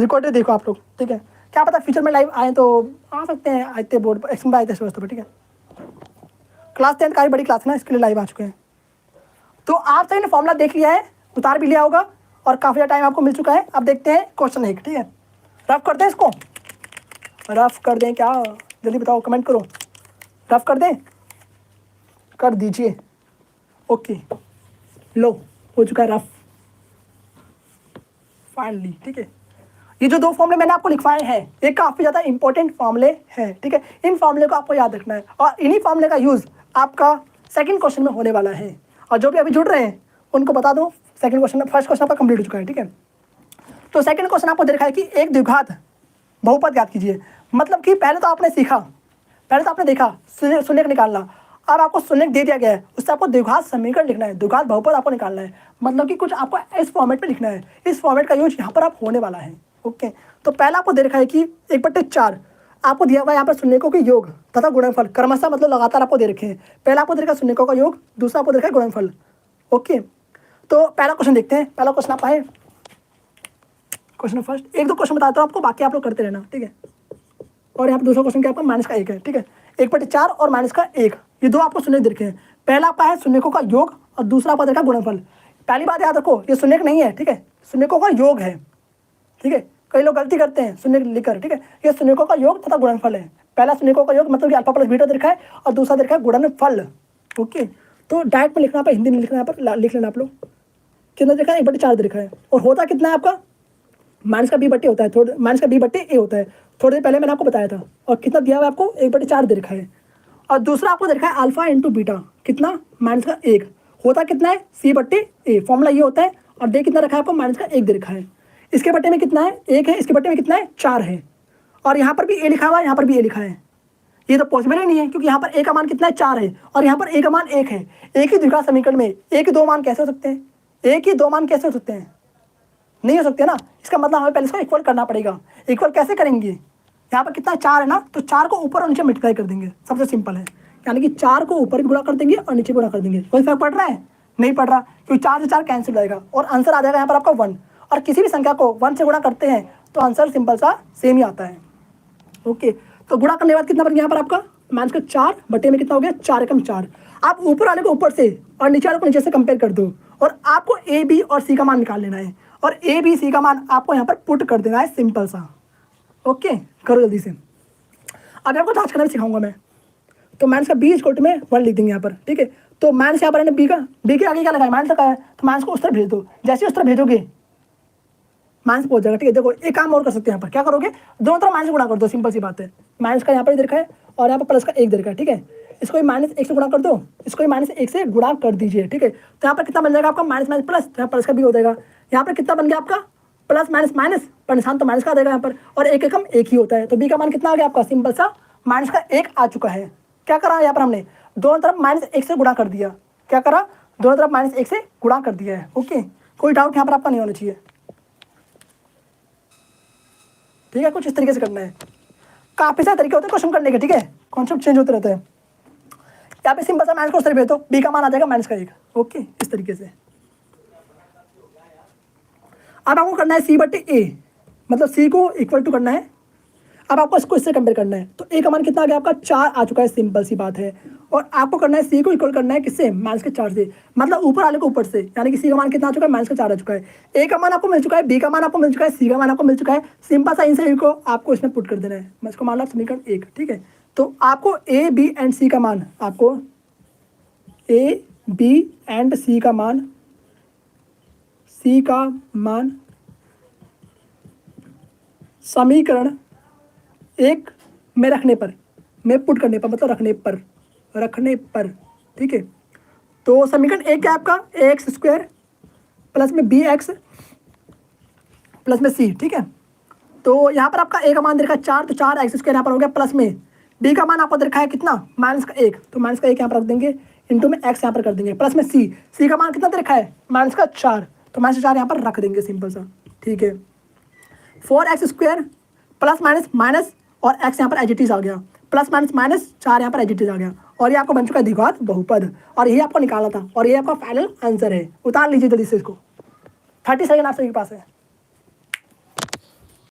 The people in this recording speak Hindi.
रिकॉर्डेड देखो आप लोग, ठीक है। क्या पता फ्यूचर में लाइव आए तो आ सकते हैं, आते बोर्ड पर एक्सम आते समझते, ठीक है। क्लास 10 काफ़ी बड़ी क्लास है ना, इसके लिए लाइव आ चुके हैं। तो आप सभी ने फॉर्मूला देख लिया है, उतार भी लिया होगा और काफ़ी ज़्यादा टाइम आपको मिल चुका है। अब देखते हैं क्वेश्चन 1, ठीक है। रफ करते हैं इसको, रफ कर दें क्या, जल्दी बताओ, कमेंट करो, रफ कर दें, कर दीजिए। ओके, लो हो चुका है रफ फाइनली, ठीक है। ये जो 2 फॉर्मूले मैंने आपको लिखवाए हैं, ये काफ़ी ज़्यादा इंपॉर्टेंट फॉर्मूले हैं, ठीक है। इन फॉर्मूले को आपको याद रखना है और इन्हीं फॉर्मूले का यूज़ आपका सेकंड क्वेश्चन में होने वाला है। और जो भी अभी जुड़ रहे हैं उनको बता दो, सेकंड क्वेश्चन, फर्स्ट क्वेश्चन आपका कंप्लीट हो चुका है, ठीक है। तो सेकंड क्वेश्चन आपको दे रखा है कि एक द्विघात बहुपद याद कीजिए। मतलब कि पहले तो आपने सीखा, पहले तो आपने देखा शून्य निकालना, अब आपको शून्य दे दिया गया है, उससे आपको द्विघात समीकरण लिखना है, द्विघात बहुपद आपको निकालना है। मतलब कि कुछ आपको इस फॉर्मेट में लिखना है, इस फॉर्मेट का यूज यहाँ पर आप होने वाला है। ओके, तो पहला आपको दे रखा है कि 1/4 आपको दिया हुआ है यहाँ पर शून्यकों के योग तथा गुणनफल क्रमशः, मतलब लगातार आपको दे रखे हैं। पहला आपको दे रखा है शून्यकों का योग, दूसरा आपको दे रखा है गुणनफल। ओके, तो पहला क्वेश्चन देखते हैं। पहला क्वेश्चन आपका है क्वेश्चन फर्स्ट, 1-2 क्वेश्चन बताता हूँ आपको, बाकी आप लोग करते रहना, ठीक है। और यहाँ पर दूसरा क्वेश्चन क्या आपका -1 है, ठीक है। 1/4 और -1, ये 2 आपको शून्य दे रखे हैं। पहला आपका है शून्यकों का योग और दूसरा आपका दे रखा है गुणनफल। पहली बात याद रखो, ये शून्य नहीं है, ठीक है, शून्यकों का योग है, ठीक है। कई लोग गलती करते हैं शून्य लिखकर, ठीक है। ये शून्यकों का योग तथा गुणनफल है। पहला शून्यकों का योग मतलब कि अल्फा प्लस बीटा दे रखा है और दूसरा दे रखा है गुणनफल। ओके, तो डायरेक्ट में लिखना, आप हिंदी में लिखना, यहाँ पर लिख लेना आप लोग। कितना देखा है, 1/4 दे रखा है और होता कितना है आपका माइनस का b/a होता है, थोड़ा माइनस का b/a होता है, थोड़ी देर पहले मैंने आपको बताया था। और कितना दिया हुआ है आपको, 1/4 दे रखा है। और दूसरा आपको दे रखा है अल्फा इंटू बीटा, कितना -1, होता कितना है c/a, फॉर्मूला ये होता है। और दे कितना रखा है आपको, -1 दे रखा है। इसके बट्टे में कितना है, 1 है, इसके बट्टे में कितना है, 4 है। और यहाँ पर भी a लिखा हुआ है, यहाँ पर भी a लिखा है। ये तो पॉसिबल ही नहीं है, क्योंकि यहाँ पर a का मान कितना है, 4 है और यहाँ पर a का मान 1 है। एक ही द्विघात समीकरण में एक ही 2 मान कैसे हो सकते हैं, एक ही 2 मान कैसे हो सकते हैं, नहीं हो सकते ना। इसका मतलब हमें पहले इसको इक्वल करना पड़ेगा। इक्वल कैसे करेंगे, यहाँ पर कितना 4 है ना, तो 4 को ऊपर और नीचे मल्टीप्लाई कर देंगे, सबसे सिंपल है। यानी कि 4 को ऊपर भी गुणा कर देंगे और नीचे गुणा कर देंगे। कोई फर्क पड़ रहा है, नहीं पड़ रहा, क्योंकि 4 से 4 कैंसिल हो जाएगा और आंसर आ जाएगा यहाँ पर आपका 1। और किसी भी संख्या को 1 से गुणा करते हैं तो आंसर सिंपल सा सेम ही आता है। ओके, तो गुणा करने के बाद कितना बन गया यहाँ पर आपका, -4 बटे में कितना हो गया, 4 एकम 4। आप ऊपर वाले को ऊपर से और नीचे वाले को नीचे से कंपेयर कर दो और आपको a, b और c का मान निकाल लेना है। और a, b, c का मान आपको यहाँ पर पुट कर देना है, सिंपल सा। ओके, करो जल्दी से। अब आपको जांच करना भी सिखाऊंगा मैं। तो माइनस का b इक्वल टू में 1 लिख देंगे यहाँ पर, ठीक है। तो माइनस यहाँ पर b के आगे क्या लगा है, माइनस लगा है, तो माइनस को उस तरफ भेज दो। जैसे उस तरफ भेजोगे माइनस पहुंच जाएगा, ठीक है। देखो एक काम और कर सकते हैं, यहाँ पर क्या करोगे, दोनों तरफ माइनस गुणा कर दो, सिंपल सी बात है। माइनस का यहाँ पर दे रखा है और यहाँ पर प्लस का 1 दे रखा है, ठीक है। इसको -1 से गुणा कर दो, इसको -1 से गुणा कर दीजिए, ठीक है। तो यहाँ पर कितना बन जाएगा आपका, माइनस प्लस, यहाँ प्लस का भी हो जाएगा। यहाँ पर कितना बन गया आपका, प्लस माइनस पर निशान तो माइनस का आ जाएगा यहाँ पर, और एक एकम 1 ही होता है। तो b का मान कितना आ गया आपका, सिंपल सा -1 आ चुका है। क्या करा यहाँ पर हमने, दोनों तरफ -1 से गुणा कर दिया। क्या करा, दोनों तरफ -1 से गुणा कर दिया है। ओके, कोई डाउट यहाँ पर आपका नहीं होना चाहिए, ठीक है। कुछ इस तरीके से करना है, काफी सारे तरीके होते हैं क्वेश्चन करने के, ठीक है। कॉन्सेप्ट चेंज होते रहते हैं। यहाँ पे सिंपल सा माइनस को उस तरह भेज दो, b का मान आ जाएगा -1। ओके, इस तरीके से। अब आपको करना है c/a, मतलब c को इक्वल टू करना है। अब आपको इसको इससे कंपेयर करना है, तो a का मान कितना आ गया आपका, 4 आ चुका है, सिंपल सी बात है। और आपको करना है c को इक्वल करना है किससे, -4 से, मतलब ऊपर वाले को ऊपर से। यानी कि c का मान कितना आ चुका है, -4 आ चुका है। a का मान आपको मिल चुका है, b का मान आपको मिल चुका है, c का मान आपको मिल चुका है। सिंपल सा इन सभी को आपको इसमें पुट कर देना है। मैं इसको मान ला समीकरण 1, ठीक है। तो आपको a, b एंड c का मान, आपको a, b एंड c का मान समीकरण 1 में रखने पर, में पुट करने पर, मतलब रखने पर, ठीक है। तो समीकरण 1 क्या है आपका, ax² प्लस में bx प्लस में c, ठीक है। तो यहाँ पर आपका a का मान दे रखा है 4, तो 4x² यहाँ पर हो गया, प्लस में b का मान आपको दे रखा है कितना, -1, तो -1 यहाँ पर रख देंगे, इंटू में x यहाँ पर कर देंगे, प्लस में c का मान कितना दे रखा है, -4, तो -4 यहाँ पर रख देंगे, सिंपल सा, ठीक है। 4x² प्लस माइनस और x यहाँ पर एज इट इज आ गया, प्लस माइनस 4 यहाँ पर एज इट इज आ गया। और ये आपको बन चुका है द्विघात बहुपद, और यही आपको निकालना था, और ये आपका फाइनल आंसर है। उतार लीजिए जल्दी से इसको, 30 सेकंड आप सभी के पास है।